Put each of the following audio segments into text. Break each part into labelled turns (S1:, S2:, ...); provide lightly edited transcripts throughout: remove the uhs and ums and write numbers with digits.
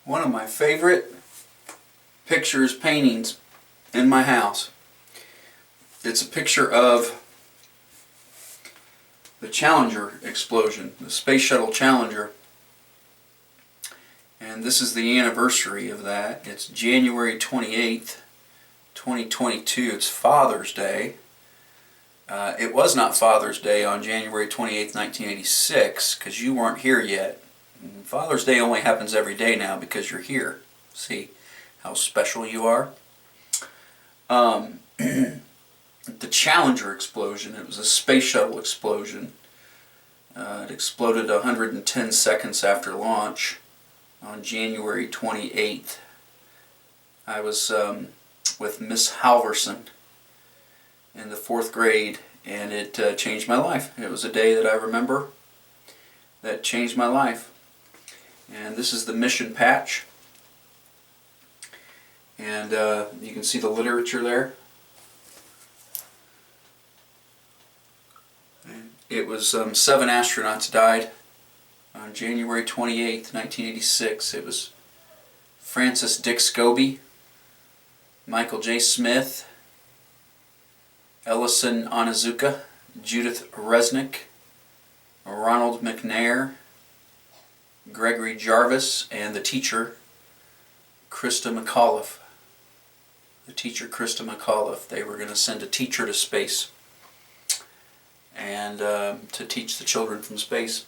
S1: One of my favorite pictures, paintings in my house. It's a picture of the Challenger explosion, the Space Shuttle Challenger. And this is the anniversary of that. It's January 28th, 2022. It's Father's Day. It was not Father's Day on January 28th, 1986, because you weren't here yet. Father's Day only happens every day now because you're here. See how special you are? The Challenger explosion, it was a space shuttle explosion. It exploded 110 seconds after launch on January 28th. I was with Miss Halverson in the 4th grade, and it changed my life. It was a day that I remember that changed my life. And this is the mission patch, and you can see the literature there. It was 7 astronauts died on January 28th, 1986. It was Francis Dick Scobie, Michael J. Smith, Ellison Onizuka, Judith Resnick, Ronald McNair, Gregory Jarvis, and the teacher, Krista McAuliffe. The teacher, Krista McAuliffe. They were going to send a teacher to space and to teach the children from space.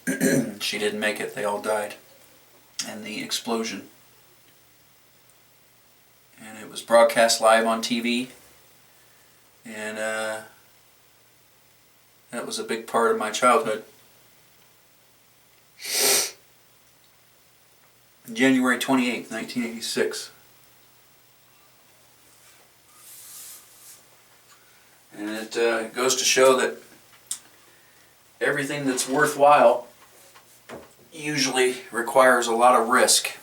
S1: She didn't make it. They all died in the explosion. And it was broadcast live on TV. And that was a big part of my childhood. January 28th, 1986. And it goes to show that everything that's worthwhile usually requires a lot of risk.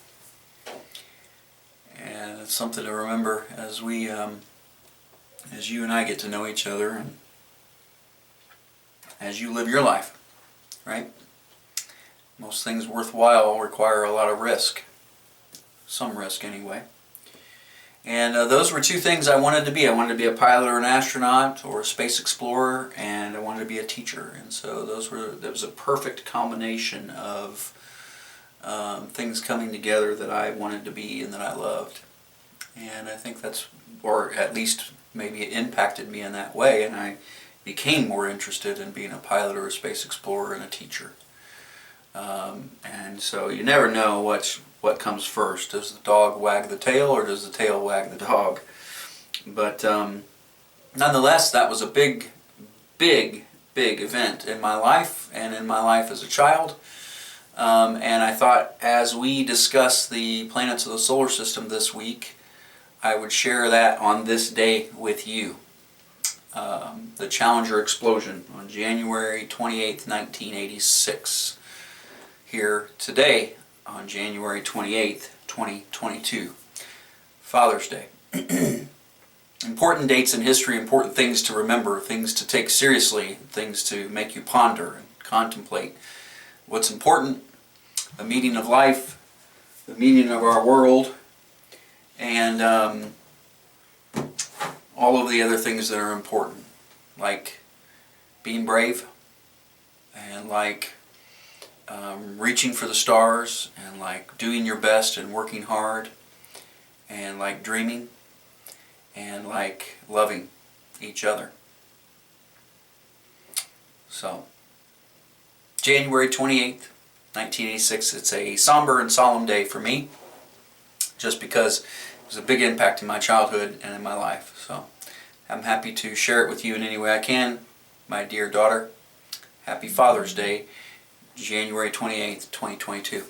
S1: And it's something to remember as we, as you and I get to know each other, and as you live your life, right? Most things worthwhile require a lot of risk. Some risk, anyway. And those were two things I wanted to be. I wanted to be a pilot or an astronaut or a space explorer, and I wanted to be a teacher. And so that was a perfect combination of things coming together that I wanted to be and that I loved. And I think that's, or at least maybe it impacted me in that way, and I became more interested in being a pilot or a space explorer and a teacher. And so you never know what comes first. Does the dog wag the tail, or does the tail wag the dog? But nonetheless, that was a big event in my life, and in my life as a child. And I thought, as we discuss the planets of the solar system this week, I would share that on this day with you. The Challenger explosion on January 28th, 1986. Here today on January 28th, 2022. Father's Day. Important dates in history, important things to remember, things to take seriously, things to make you ponder and contemplate. What's important, the meaning of life, the meaning of our world, and all of the other things that are important, like being brave, and like reaching for the stars, and like doing your best and working hard, and like dreaming, and like loving each other. So, January 28th, 1986, it's a somber and solemn day for me, just because it was a big impact in my childhood and in my life. So, I'm happy to share it with you in any way I can. My dear daughter, happy Father's Day, January 28th, 2022.